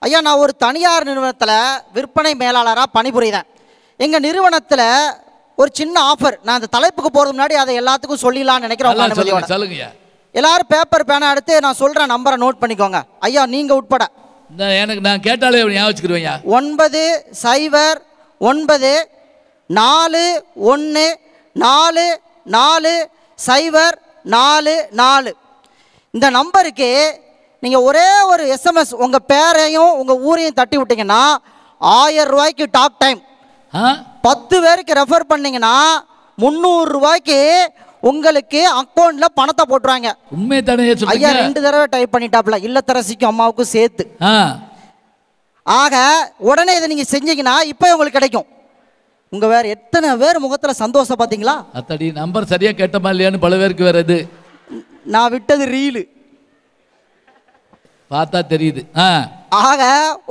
ஐயா, நான் ஒரு தனியார் நிறுவனத்தில் விற்பனை மேலாளராக பணிபுரிகிறேன். எங்கள் நிறுவனத்தில் ஒரு சின்ன ஆஃபர். நான் அந்த தலைப்புக்கு போகிறது முன்னாடி அதை எல்லாத்துக்கும் சொல்லிடலான்னு நினைக்கிறேன். சொல்லுங்க. எல்லாரும் பேப்பர் பேனா எடுத்து நான் சொல்கிற நம்பரை நோட் பண்ணிக்கோங்க ஐயா, நீங்கள் உட்பட. எனக்கு நான் கேட்டாலே ஞாபகம் வச்சுக்கிருவேன். 90941440444. இந்த நம்பருக்கு நீங்கள் ஒரே ஒரு எஸ்எம்எஸ் உங்கள் பேரையும் உங்கள் ஊரையும் தட்டி விட்டீங்கன்னா 1000 ரூபாய்க்கு டாக் டைம். 10 பேருக்கு ரெஃபர் பண்ணிங்கன்னா 300 ரூபாய்க்கு உங்களுக்கு அக்கௌண்ட்டில் பணத்தை போட்டுருவாங்க. உண்மையை தானே ஐயா, 2 தடவை டைப் பண்ணிட்டாப்ல, இல்லத்தரசிக்கும் அம்மாவுக்கும் சேர்த்து. ஆக உடனே இதை நீங்கள் செஞ்சீங்கன்னா இப்போ உங்களுக்கு கிடைக்கும். உங்கள் வேறு எத்தனை பேர் முகத்தில் சந்தோஷம் பார்த்தீங்களா? அத்தடி நம்பர் சரியாக கேட்டமா இல்லையான்னு பல பேருக்கு வேறு. இது நான் விட்டது ரீலு பார்த்தா தெரியுது. ஆக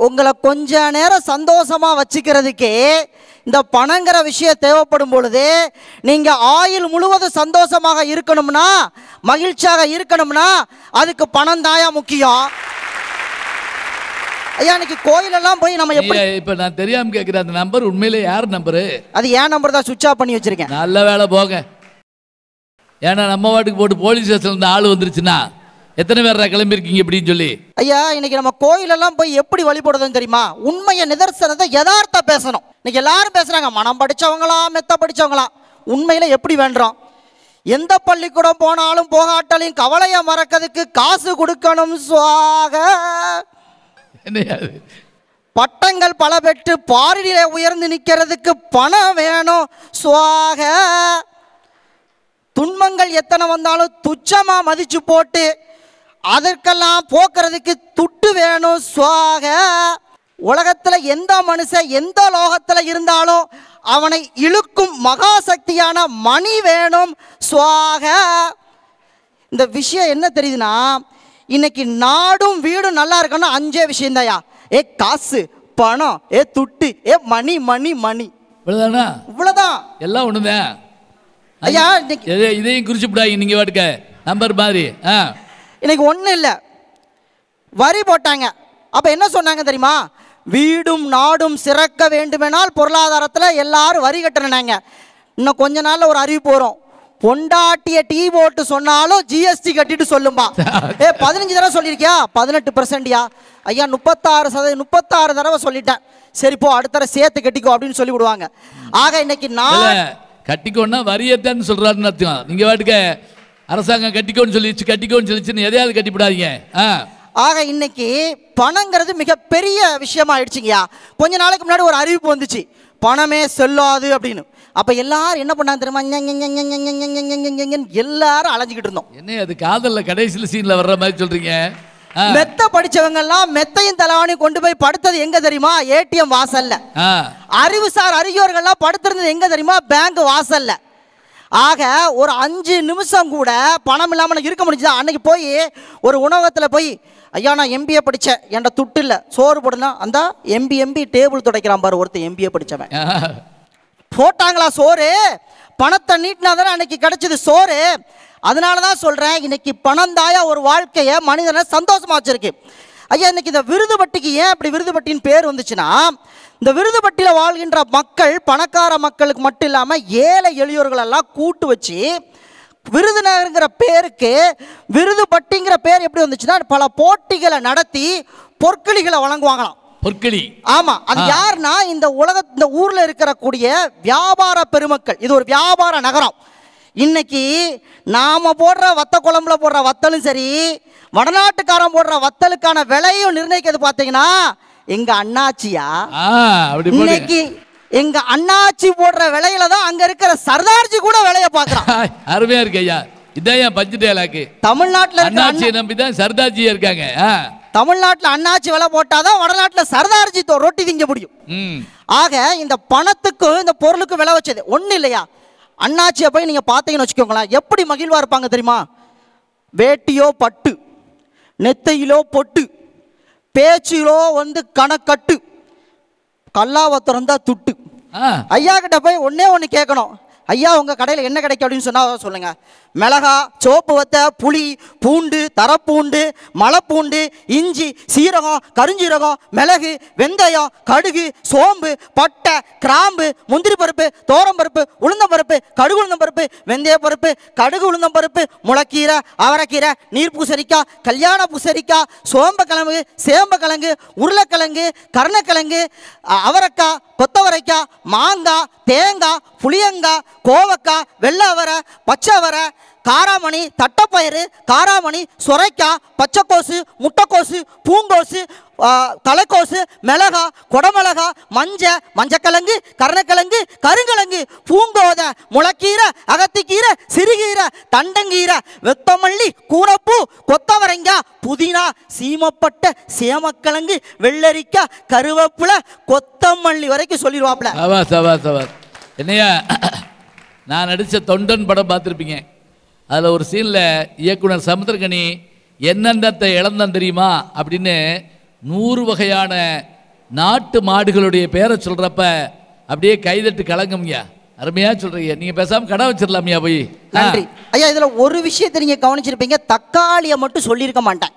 உங்களை கொஞ்ச நேரம் சந்தோஷமா வச்சுக்கிறதுக்கே இந்த பணங்கிற விஷயம் தேவைப்படும் பொழுது நீங்கள் ஆயுள் முழுவதும் சந்தோஷமாக இருக்கணும்னா, மகிழ்ச்சியாக இருக்கணும்னா அதுக்கு பணம் தாயா முக்கியம். ஐயா, இன்னைக்கு கோயிலெல்லாம் போய் நம்ம எப்படி இப்போ நான் தெரியாமல் கேட்குறேன், அந்த நம்பர் உண்மையிலே யார் நம்பரு? அது ஏன் நம்பர் தான், சுவிட்ச் ஆஃப் பண்ணி வச்சிருக்கேன். நல்ல வேலை போங்க. ஏன்னா நம்ம வாட்டுக்கு போட்டு போலீஸ் ஸ்டேஷன்ல ஆள் வந்துருச்சுன்னா எத்தனை பேர் கிளம்பிருக்கீங்க இப்படின்னு சொல்லி. ஐயா, இன்னைக்கு நம்ம கோயிலெல்லாம் போய் எப்படி வழிபடுறதுன்னு தெரியுமா? உண்மையை நிதர்சனத்தை யதார்த்த பேசணும். இன்னைக்கு எல்லாரும் பேசுறாங்க மனம் படிச்சவங்களா மெத்த படிச்சவங்களா. உண்மையில எப்படி வேண்டாம்? எந்த பள்ளிக்கூடம் போனாலும் போகாட்டாலையும் கவலையை மறக்கிறதுக்கு காசு கொடுக்கணும் சுவாக. பட்டங்கள் பல பெற்று பாரிலே உயர்ந்து நிற்கிறதுக்கு பணம் வேணும் சுவாக. துன்பங்கள் எத்தனை வந்தாலும் துச்சமா மதிச்சு போட்டு அதற்கெல்லாம் போக்குறதுக்கு துட்டு வேணும் சுவாக. உலகத்தில் எந்த மனுஷன் எந்த லோகத்தில் இருந்தாலும் அவனை இழுக்கும் மகாசக்தியான மணி வேணும் சுவாக. இந்த விஷயம் என்ன தெரியுதுன்னா, இன்னைக்கு நாடும் வீடும் நல்லா இருக்கணும் 5 விஷயம் தாயா. காசு, பணம், துட்டு, மணி மணி மணி. இவ்வளவுதான், எல்லாம் ஒண்ணுதான் ஐயா. இதையும் குறிச்சுடாங்க நீங்க வாட்டுக்க நம்பர் மாதிரி. இன்னைக்கு ஒன்றும் இல்லை, வரி போட்டாங்க. அப்போ என்ன சொன்னாங்க தெரியுமா? வீடும் நாடும் சிறக்க வேண்டுமெனால் பொருளாதாரத்தில் எல்லாரும் வரி கட்டணுனாங்க. இன்னும் கொஞ்ச நாளில் ஒரு அறிவிப்பு வரும், பொண்டாட்டிய டீ போட்டு சொன்னாலும் ஜிஎஸ்டி கட்டிட்டு சொல்லும்பா. 15 தடவை சொல்லியிருக்கியா? 18%யா? ஐயா 36 தடவை சொல்லிட்டேன். சரி போ, அடுத்த தடவை சேர்த்து கட்டிக்கோ அப்படின்னு சொல்லி விடுவாங்க. ஆக இன்னைக்கு நான் கட்டிக்கோன்னா வரியத்தான்னு சொல்றாருன்னு அர்த்தம். நீங்க வாட்டுக்க அரசாங்கம் கட்டிக்கோன்னு சொல்லிச்சுன்னு எதையாவது கட்டிவிடாதீங்க. ஆக இன்னைக்கு பணங்கிறது மிகப்பெரிய விஷயமா ஆயிடுச்சுங்கய்யா. கொஞ்ச நாளைக்கு முன்னாடி ஒரு அறிவிப்பு வந்துச்சு, பணமே செல்லாது அப்படின்னு. அப்ப எல்லாரும் என்ன பண்ணாங்க தெரியுமா? எல்லாரும் அலைஞ்சிக்கிட்டு இருந்தோம். என்ன அது காதல்ல கடைசியில் சீன்ல வர்ற மாதிரி சொல்றீங்க? மெத்த படிச்சவங்க எல்லாம் மெத்தையும் தலைவாணி கொண்டு போய் படுத்தது எங்க தெரியுமா? ஏடிஎம் வாசல்ல. அறிவுசார் அறிஞர்கள்லாம் படுத்திருந்தது எங்க தெரியுமா? பேங்க் வாசல்ல. ஆக ஒரு 5 நிமிஷம் கூட பணம் இல்லாமல் இருக்க முடிஞ்சுதா? அன்னைக்கு போய் ஒரு உணவகத்தில் போய், ஐயா நான் எம்பிஏ படித்தேன், என்கிட்ட துட்டு இல்லை, சோறு போடுனா அந்த எம்பி டேபிள் துடைக்கிறான் பாரு ஒருத்தர் எம்பிஏ படித்தவன். போட்டாங்களா சோறு? பணத்தை நீட்டினா தானே அன்னைக்கு கிடைச்சது சோறு. அதனால தான் சொல்கிறேன், இன்னைக்கு பணம் தாயா ஒரு வாழ்க்கையை மனிதனை சந்தோஷமா வச்சிருக்கு. ஐயா, இன்னைக்கு இந்த விருதுபட்டிக்கு ஏன் அப்படி விருதுபட்டின்னு பேர் வந்துச்சுன்னா, இந்த விருதுபட்டியில் வாழ்கின்ற மக்கள் பணக்கார மக்களுக்கு மட்டும் இல்லாமல் ஏழை எளியோர்களெல்லாம் கூட்டு வச்சு விருதுநகருங்கிற பேருக்கு விருதுபட்டிங்கிற பேர் எப்படி வந்துச்சுன்னா, பல போட்டிகளை நடத்தி பொற்களிகளை வழங்குவாங்களாம். பொற்களி, ஆமா. அது யாருன்னா இந்த ஊர்ல இருக்கக்கூடிய வியாபார பெருமக்கள். இது ஒரு வியாபார நகரம். இன்னைக்கு நாம போடுற வத்த குழம்புல போடுற வத்தலும் சரி, வடநாட்டுக்காரன் போடுற வத்தலுக்கான விலையும் நிர்ணயிக்கிறது பாத்தீங்கன்னா எங்க அண்ணாச்சியா. இன்னைக்கு எங்க அண்ணாச்சி போடுற விலையில தான் அங்க இருக்கிற சர்தார்ஜி கூட விலைய பாக்குறான். அருமையா இருக்கு ஐயா. இதான் பஞ்சு டேலாக்கு. தமிழ்நாட்டுல அண்ணாச்சி நம்பி தான் சர்தார்ஜி இருக்காங்க. தமிழ்நாட்டில் அண்ணாச்சி விலை போட்டாதான் வடநாட்டில் சர்தார்ஜி ரொட்டி திங்க முடியும். ஆக இந்த பணத்துக்கும் இந்த பொருளுக்கும் விலை வச்சது ஒன்றும் இல்லையா? அண்ணாச்சியை போய் நீங்கள் பார்த்தீங்கன்னு வச்சுக்கோங்களேன், எப்படி மகிழ்வா இருப்பாங்க தெரியுமா? வேட்டியோ பட்டு, நெத்தையிலோ பொட்டு, பேச்சிலோ கணக்கட்டு, கல்லாவத்திரம் தான் துட்டு. ஐயா கிட்ட போய் ஒன்னே ஒன்று கேட்கணும், ஐயா உங்கள் கடையில் என்ன கிடைக்கும் அப்படின்னு சொன்னால் சொல்லுங்கள். மிளகா, சோப்பு வத்தை, புளி, பூண்டு, தரப்பூண்டு, மலைப்பூண்டு, இஞ்சி, சீரகம், கருஞ்சீரகம், மிளகு, வெந்தயம், கடுகு, சோம்பு, பட்டை, கிராம்பு, முந்திரி பருப்பு, தோரம்பருப்பு, உளுந்தம்பருப்பு, கடுகு உளுந்தம்பருப்பு, வெந்தய பருப்பு, கடுகு உளுந்தம்பருப்பு, முளைக்கீரை, அவரைக்கீரை, நீர் பூசணிக்காய், கல்யாண பூசணிக்காய், சோம்பக்கிழங்கு, சேம்பக்கிழங்கு, உருளைக்கிழங்கு, கருணக்கிழங்கு, அவரைக்காய், கொத்தவரைக்காய், மாங்காய், தேங்காய், புளியங்காய், கோவக்காய், வெள்ளை அவரை, பச்சை அவரை, காராமணி, தட்டைப்பயிறு, காராமணி, சுரைக்காய், பச்சைக்கோசு, முட்டைக்கோசு, பூங்கோசு, தலைக்கோசு, மிளகா, குடமிளகா, மஞ்சக்கிழங்கு, கருணக்கிழங்கு, கருங்கிழங்கு, பூங்கோதை, முளைக்கீரை, அகத்திக்கீரை, சிறுகீரை, தண்டங்கீரை, வெத்தமல்லி, கூரப்பூ, கொத்தவரங்காய், புதினா, சீமப்பட்ட, சேமக்கிழங்கு, வெள்ளரிக்காய், கருவேப்பிலை, கொத்தமல்லி வரைக்கும் சொல்லிடுவாப்ல. என்னையா, நான் நடித்த தொண்டன் படம் பார்த்துருப்பீங்க. அதில் ஒரு சீனில் இயக்குனர் சமுத்திரகனி என்னென்னத்தை இழந்தான் தெரியுமா அப்படின்னு 100 வகையான நாட்டு மாடுகளுடைய பேரை சொல்கிறப்ப அப்படியே கைதட்டு கலங்கும்யா. அருமையாக சொல்கிறீங்க. நீங்கள் பேசாமல் கடை வச்சிடலாமியா போய். நன்றி ஐயா. இதில் ஒரு விஷயத்தை நீங்கள் கவனிச்சிருப்பீங்க, தக்காளியை மட்டும் சொல்லியிருக்க மாட்டேன்.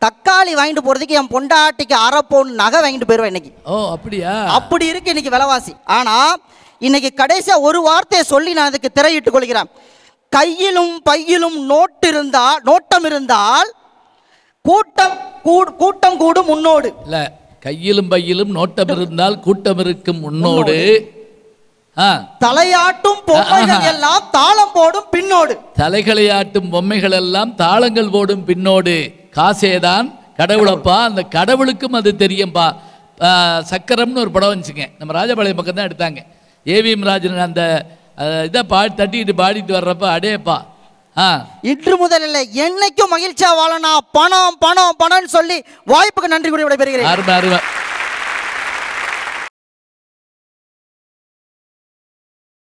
தக்காளி வாங்கிட்டு போகிறதுக்கு என் பொண்டாட்டிக்கு அரை பவுன் நகை வாங்கிட்டு போயிடுவேன் இன்னைக்கு. ஓ அப்படியா? அப்படி இருக்கு இன்னைக்கு விலைவாசி. ஆனால் இன்னைக்கு கடைசியாக ஒரு வார்த்தையை சொல்லி நான் அதுக்கு திரையிட்டுக் கொள்கிறேன். கையிலும் பையிலும் நோட்டம் இருந்தால் கூட்டம் கூடும் முன்னோடு. இல்ல, கையிலும் பையிலும் நோட்டம் இருந்தால் கூட்டம் இருக்கும் முன்னோடு. தலையாட்டும் பொம்மைகள் எல்லாம் தாளம் போடும் பின்னோடு. தலைகளையாட்டும் பொம்மைகள் எல்லாம் தாளங்கள் போடும் பின்னோடு. காசேதான் கடவுளப்பா. அந்த கடவுளுக்கும் அது தெரியும்பா. சக்கரம்னு ஒரு படம் வந்துச்சுங்க, நம்ம ராஜபாளையம் பக்கம் தான் எடுத்தாங்க. ஏவிஎம் ராஜன் அந்த இதை தட்டிட்டு பாடிட்டு வர்றப்ப அடேப்பா, இன்று முதல் இல்லை என்னைக்கும் மகிழ்ச்சியா வாழனா, பணம் பணம் பணம்னு சொல்லி வாய்ப்புக்கு நன்றி கூறி விடைபெறுகிறேன்.